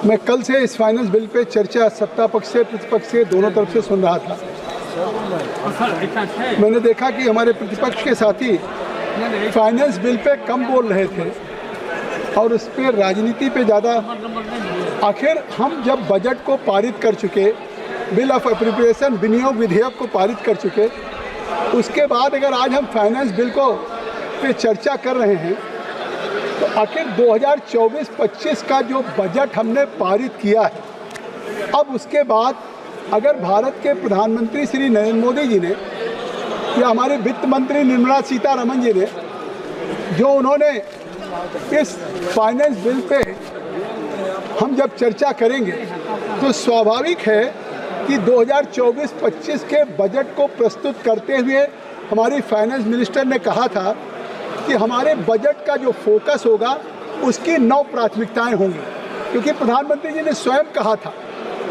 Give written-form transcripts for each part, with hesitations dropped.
मैं कल से इस फाइनेंस बिल पे चर्चा सत्ता पक्ष से प्रतिपक्ष से दोनों तरफ से सुन रहा था। मैंने देखा कि हमारे प्रतिपक्ष के साथी फाइनेंस बिल पे कम बोल रहे थे और उस पर राजनीति पे ज़्यादा। आखिर हम जब बजट को पारित कर चुके, बिल ऑफ एप्रोप्रिएशन विनियोग विधेयक को पारित कर चुके, उसके बाद अगर आज हम फाइनेंस बिल को पे चर्चा कर रहे हैं तो आखिर 2024-25 का जो बजट हमने पारित किया है, अब उसके बाद अगर भारत के प्रधानमंत्री श्री नरेंद्र मोदी जी ने या हमारे वित्त मंत्री निर्मला सीतारमण जी ने जो उन्होंने इस फाइनेंस बिल पे हम जब चर्चा करेंगे तो स्वाभाविक है कि 2024-25 के बजट को प्रस्तुत करते हुए हमारी फाइनेंस मिनिस्टर ने कहा था कि हमारे बजट का जो फोकस होगा उसकी 9 प्राथमिकताएं होंगी, क्योंकि प्रधानमंत्री जी ने स्वयं कहा था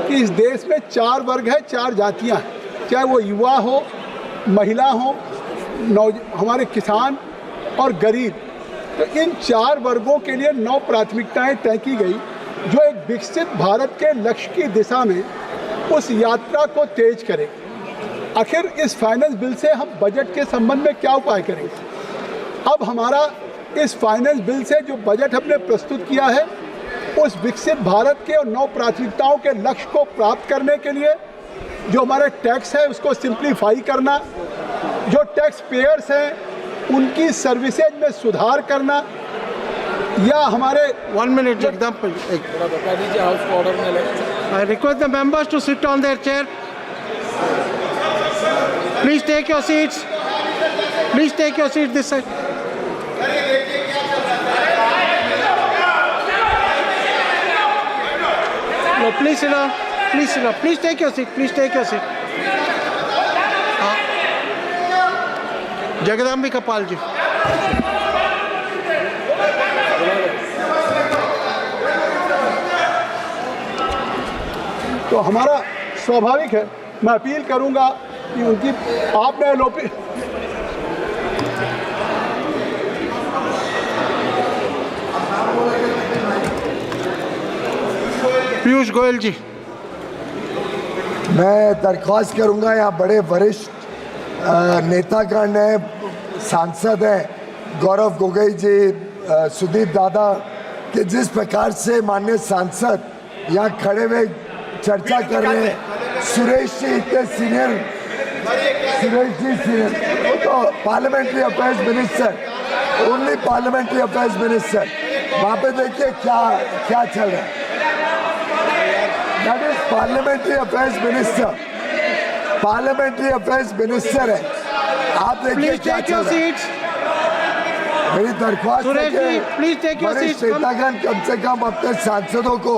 कि इस देश में 4 वर्ग है, 4 जातियां हैं, चाहे वो युवा हो, महिला हो, हमारे किसान और गरीब। तो इन 4 वर्गों के लिए 9 प्राथमिकताएं तय की गई जो एक विकसित भारत के लक्ष्य की दिशा में उस यात्रा को तेज करे। आखिर इस फाइनेंस बिल से हम बजट के संबंध में क्या उपाय करेंगे? अब हमारा इस फाइनेंस बिल से जो बजट हमने प्रस्तुत किया है उस विकसित भारत के और 9 प्राथमिकताओं के लक्ष्य को प्राप्त करने के लिए जो हमारा टैक्स है उसको सिंप्लीफाई करना, जो टैक्स पेयर्स हैं उनकी सर्विसेज में सुधार करना, या हमारे 1 मिनट एकदम बता दीजिए हाउस को ऑर्डर में ले। I request the members to sit on their chair. Please take your seats. Please take your seat this side. No, please sit down. Please sit down. Please take your seat. Please take your seat. Jagdambika Pal ji. तो हमारा स्वाभाविक है, मैं appeal करूंगा कि उनकी आपने LOP Piyush Goyal जी। मैं दरख्वास्त करूंगा, यहाँ बड़े वरिष्ठ नेतागण हैं, सांसद हैं, गौरव गोगोई जी, सुदीप दादा, कि जिस प्रकार से माननीय सांसद यहाँ खड़े हुए चर्चा कर रहे हैं। सुरेश जी इतने सीनियर, सुरेश जी सीनियर, तो parliamentary affairs minister, only parliamentary affairs minister, वहाँ पे देखिए क्या क्या चल रहा है। That is parliamentary affairs minister, parliamentary affairs minister है। आप देखिए क्या चल रहा है। मेरी दरख्वास्त है कि वरिष्ठ नेतागण कम से कम अपने सांसदों को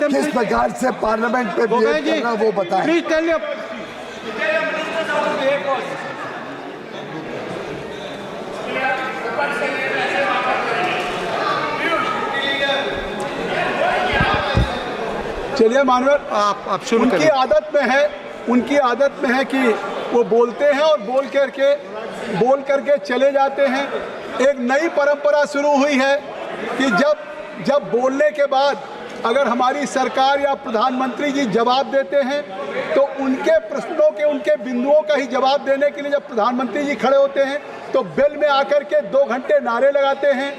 किस प्रकार से पार्लियामेंट पे बिहेव करना वो बताएं। चलिए मानवर, आप शुरू उनकी करें। उनकी आदत में है कि वो बोलते हैं और बोल करके चले जाते हैं। एक नई परंपरा शुरू हुई है कि जब बोलने के बाद अगर हमारी सरकार या प्रधानमंत्री जी जवाब देते हैं तो उनके प्रश्नों के, उनके बिंदुओं का ही जवाब देने के लिए जब प्रधानमंत्री जी खड़े होते हैं तो बेल में आकर के 2 घंटे नारे लगाते हैं।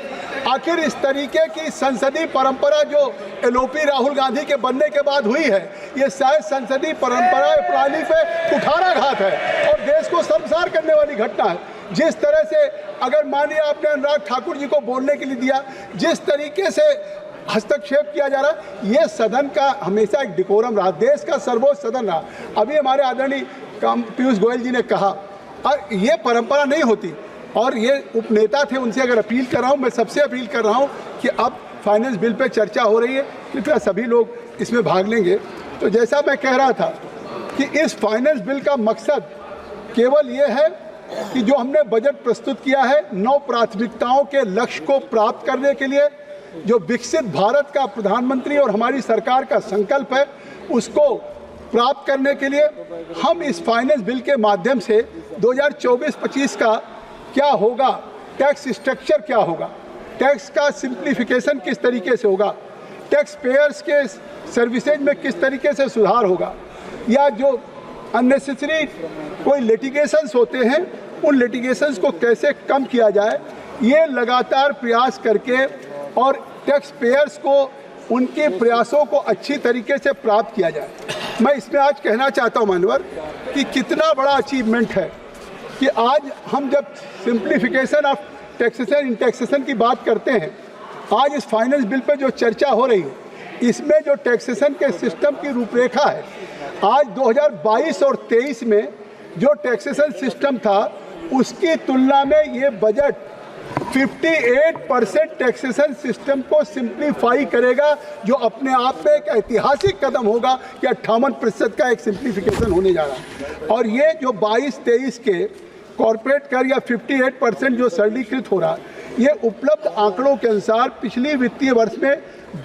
आखिर इस तरीके की संसदीय परंपरा जो एलओपी राहुल गांधी के बनने के बाद हुई है, ये शायद संसदीय परंपरा प्रणाली पे कुठाराघात है और देश को शर्मसार करने वाली घटना है। जिस तरह से अगर मानिए आपने अनुराग ठाकुर जी को बोलने के लिए दिया, जिस तरीके से हस्तक्षेप किया जा रहा है, ये सदन का हमेशा एक डिकोरम रहा, देश का सर्वोच्च सदन रहा। अभी हमारे आदरणीय पीयूष गोयल जी ने कहा, और ये परंपरा नहीं होती। और ये उपनेता थे, उनसे अगर अपील कर रहा हूँ, मैं सबसे अपील कर रहा हूँ कि अब फाइनेंस बिल पे चर्चा हो रही है, कृपया सभी लोग इसमें भाग लेंगे। तो जैसा मैं कह रहा था कि इस फाइनेंस बिल का मकसद केवल ये है कि जो हमने बजट प्रस्तुत किया है 9 प्राथमिकताओं के लक्ष्य को प्राप्त करने के लिए, जो विकसित भारत का प्रधानमंत्री और हमारी सरकार का संकल्प है, उसको प्राप्त करने के लिए हम इस फाइनेंस बिल के माध्यम से 2024-25 का क्या होगा, टैक्स स्ट्रक्चर क्या होगा, टैक्स का सिंप्लीफिकेशन किस तरीके से होगा, टैक्स पेयर्स के सर्विसेज में किस तरीके से सुधार होगा, या जो अननेसेसरी कोई लिटिगेशंस होते हैं उन लिटिगेशंस को कैसे कम किया जाए, ये लगातार प्रयास करके और टैक्स पेयर्स को उनके प्रयासों को अच्छी तरीके से प्राप्त किया जाए। मैं इसमें आज कहना चाहता हूं मानवर कि कितना बड़ा अचीवमेंट है कि आज हम जब simplification of taxation in taxation की बात करते हैं, आज इस फाइनेंस बिल पे जो चर्चा हो रही है इसमें जो टैक्सेशन के सिस्टम की रूपरेखा है, आज 2022 और 23 में जो टैक्सेशन सिस्टम था उसकी तुलना में ये बजट 58% टैक्सेशन सिस्टम को सिंप्लीफाई करेगा, जो अपने आप में एक ऐतिहासिक कदम होगा कि 58% का एक सिंप्लीफिकेशन होने जा रहा है। और ये जो 22-23 के कॉरपोरेट कर या 58% जो सरलीकृत हो रहा है, ये उपलब्ध आंकड़ों के अनुसार पिछली वित्तीय वर्ष में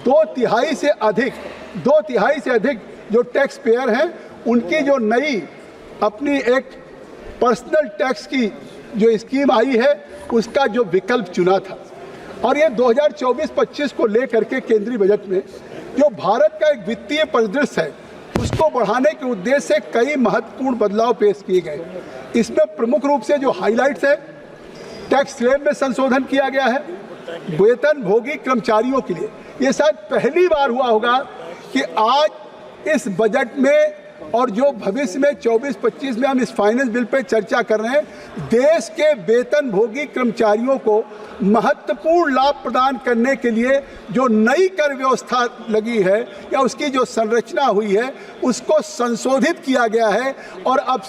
2/3 से अधिक जो टैक्स पेयर हैं उनकी जो नई अपनी एक पर्सनल टैक्स की जो स्कीम आई है उसका जो विकल्प चुना था। और ये 2024-25 को लेकर के केंद्रीय बजट में जो भारत का एक वित्तीय परिदृश्य है उसको बढ़ाने के उद्देश्य से कई महत्वपूर्ण बदलाव पेश किए गए। इसमें प्रमुख रूप से जो हाइलाइट्स है, टैक्स स्लैब में संशोधन किया गया है, वेतन भोगी कर्मचारियों के लिए ये शायद पहली बार हुआ होगा कि आज इस बजट में और जो भविष्य में 24-25 में हम इस फाइनेंस बिल पे चर्चा कर रहे हैं, देश के वेतन भोगी कर्मचारियों को महत्वपूर्ण लाभ प्रदान करने के लिए जो नई कर व्यवस्था लगी है या उसकी जो संरचना हुई है उसको संशोधित किया गया है। और अब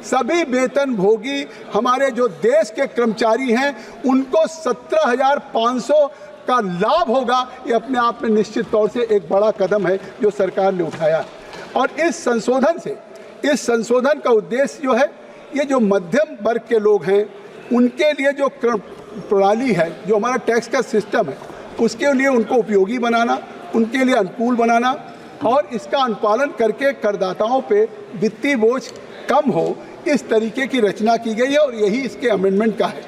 सभी वेतन भोगी हमारे जो देश के कर्मचारी हैं उनको 17,500 का लाभ होगा। ये अपने आप में निश्चित तौर से एक बड़ा कदम है जो सरकार ने उठाया। और इस संशोधन का उद्देश्य जो है, ये जो मध्यम वर्ग के लोग हैं उनके लिए जो प्रणाली है, जो हमारा टैक्स का सिस्टम है, उसके लिए उनको उपयोगी बनाना, उनके लिए अनुकूल बनाना और इसका अनुपालन करके करदाताओं पे वित्तीय बोझ कम हो, इस तरीके की रचना की गई है और यही इसके अमेंडमेंट का है।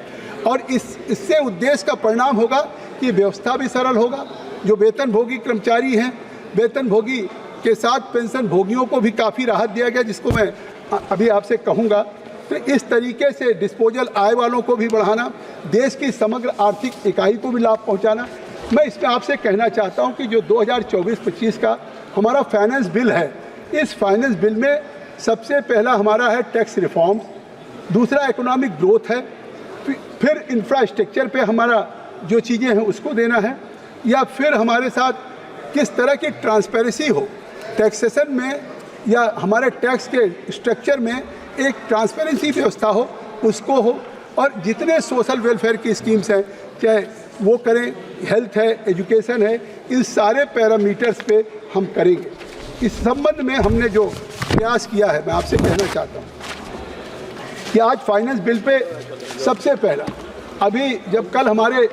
और इससे उद्देश्य का परिणाम होगा कि व्यवस्था भी सरल होगा। जो वेतन भोगी कर्मचारी हैं, वेतन भोगी के साथ पेंशन भोगियों को भी काफ़ी राहत दिया गया, जिसको मैं अभी आपसे कहूँगा। तो इस तरीके से डिस्पोजल आय वालों को भी बढ़ाना, देश की समग्र आर्थिक इकाई को भी लाभ पहुँचाना। मैं इसमें आपसे कहना चाहता हूँ कि जो 2024-25 का हमारा फाइनेंस बिल है, इस फाइनेंस बिल में सबसे पहला हमारा है टैक्स रिफॉर्म, दूसरा इकोनॉमिक ग्रोथ है, फिर इंफ्रास्ट्रक्चर पे हमारा जो चीज़ें हैं उसको देना है, या फिर हमारे साथ किस तरह की ट्रांसपेरेंसी हो टैक्सेशन में या हमारे टैक्स के स्ट्रक्चर में एक ट्रांसपेरेंसी व्यवस्था हो, उसको हो। और जितने सोशल वेलफेयर की स्कीम्स हैं, चाहे वो करें, हेल्थ है, एजुकेशन है, इन सारे पैरामीटर्स पे हम करेंगे। इस संबंध में हमने जो प्रयास किया है, मैं आपसे कहना चाहता हूँ कि आज फाइनेंस बिल पे सबसे पहला, अभी जब कल हमारे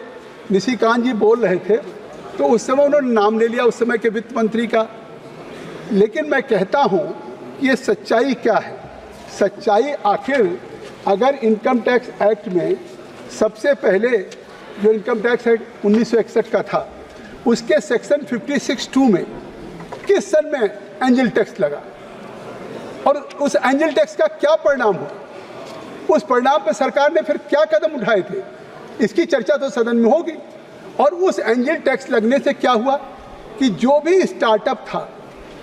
निशिकांत जी बोल रहे थे तो उस समय उन्होंने नाम ले लिया उस समय के वित्त मंत्री का, लेकिन मैं कहता हूँ कि ये सच्चाई क्या है। सच्चाई आखिर अगर इनकम टैक्स एक्ट में सबसे पहले जो इनकम टैक्स एक्ट 1961 का था, उसके सेक्शन 56(2) में किस सन में एंजल टैक्स लगा और उस एंजल टैक्स का क्या परिणाम हुआ, उस परिणाम पर सरकार ने फिर क्या कदम उठाए थे, इसकी चर्चा तो सदन में होगी। और उस एंजल टैक्स लगने से क्या हुआ कि जो भी स्टार्टअप था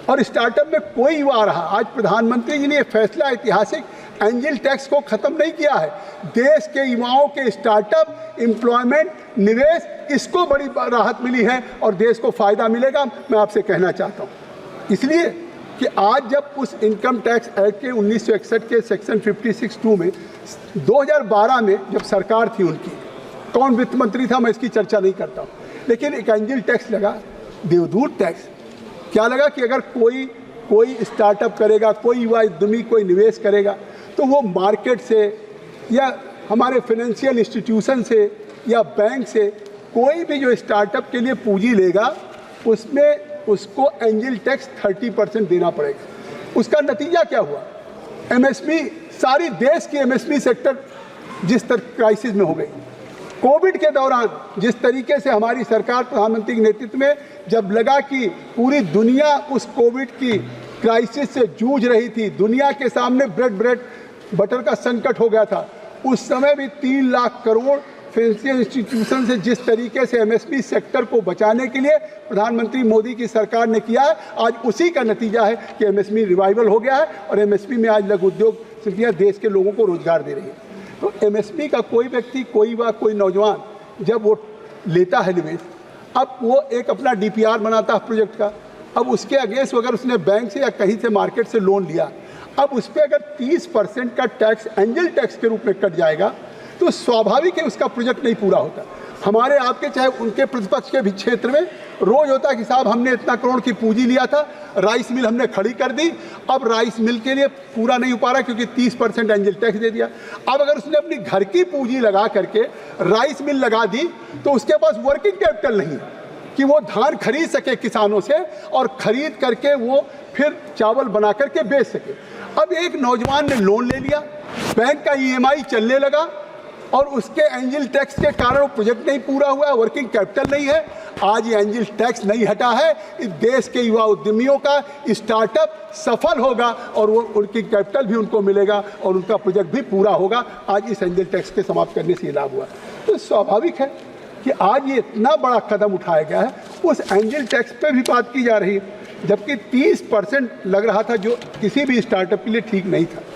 और स्टार्टअप में कोई युवा आ रहा, आज प्रधानमंत्री जी ने यह फैसला ऐतिहासिक एंजल टैक्स को ख़त्म नहीं किया है। देश के युवाओं के स्टार्टअप, एम्प्लॉयमेंट, निवेश, इसको बड़ी राहत मिली है और देश को फ़ायदा मिलेगा, मैं आपसे कहना चाहता हूँ। इसलिए कि आज जब उस इनकम टैक्स एक्ट के 1961 के सेक्शन 56(2) में 2012 में जब सरकार थी उनकी, कौन वित्त मंत्री था मैं इसकी चर्चा नहीं करता हूँ, लेकिन एक एंजल टैक्स लगा, देवदूत टैक्स। क्या लगा कि अगर कोई स्टार्टअप करेगा, कोई युवा उद्यमी कोई निवेश करेगा, तो वो मार्केट से या हमारे फाइनेंशियल इंस्टीट्यूशन से या बैंक से कोई भी जो स्टार्टअप के लिए पूंजी लेगा, उसमें उसको एंजल टैक्स 30% देना पड़ेगा। उसका नतीजा क्या हुआ, एमएसपी, सारी देश की एमएसपी सेक्टर जिस तरह क्राइसिस में हो गई। कोविड के दौरान जिस तरीके से हमारी सरकार प्रधानमंत्री के नेतृत्व में जब लगा कि पूरी दुनिया उस कोविड की क्राइसिस से जूझ रही थी, दुनिया के सामने ब्रेड बटर का संकट हो गया था, उस समय भी 3 लाख करोड़ फाइनेंशियल इंस्टीट्यूशन से जिस तरीके से एमएसपी सेक्टर को बचाने के लिए प्रधानमंत्री मोदी की सरकार ने किया है, आज उसी का नतीजा है कि एमएसपी रिवाइवल हो गया है और एमएसपी में आज लघु उद्योग समितियाँ देश के लोगों को रोजगार दे रही है। तो एमएसपी का कोई व्यक्ति, कोई नौजवान जब वो लेता है निवेश, अब वो एक अपना डीपीआर बनाता है प्रोजेक्ट का, अब उसके अगेंस्ट अगर उसने बैंक से या कहीं से मार्केट से लोन लिया, अब उस पर अगर 30% का टैक्स एंजल टैक्स के रूप में कट जाएगा तो स्वाभाविक है उसका प्रोजेक्ट नहीं पूरा होता। हमारे आपके चाहे उनके प्रतिपक्ष के भी क्षेत्र में रोज होता है कि साहब हमने इतना करोड़ की पूंजी लिया था, राइस मिल हमने खड़ी कर दी, अब राइस मिल के लिए पूरा नहीं हो पा रहा क्योंकि 30% एंजल टैक्स दे दिया। अब अगर उसने अपनी घर की पूंजी लगा करके राइस मिल लगा दी तो उसके पास वर्किंग कैपिटल नहीं कि वो धान खरीद सके किसानों से और खरीद करके वो फिर चावल बना करके बेच सके। अब एक नौजवान ने लोन ले लिया, बैंक का ईएमआई चलने लगा और उसके एंजल टैक्स के कारण वो प्रोजेक्ट नहीं पूरा हुआ, वर्किंग कैपिटल नहीं है। आज ये एंजल टैक्स नहीं हटा है, इस देश के युवा उद्यमियों का स्टार्टअप सफल होगा और वो उनकी कैपिटल भी उनको मिलेगा और उनका प्रोजेक्ट भी पूरा होगा। आज इस एंजल टैक्स के समाप्त करने से ये लाभ हुआ। तो स्वाभाविक है कि आज ये इतना बड़ा कदम उठाया गया है, उस एंजल टैक्स पे भी बात की जा रही है, जबकि 30% लग रहा था जो किसी भी स्टार्टअप के लिए ठीक नहीं था।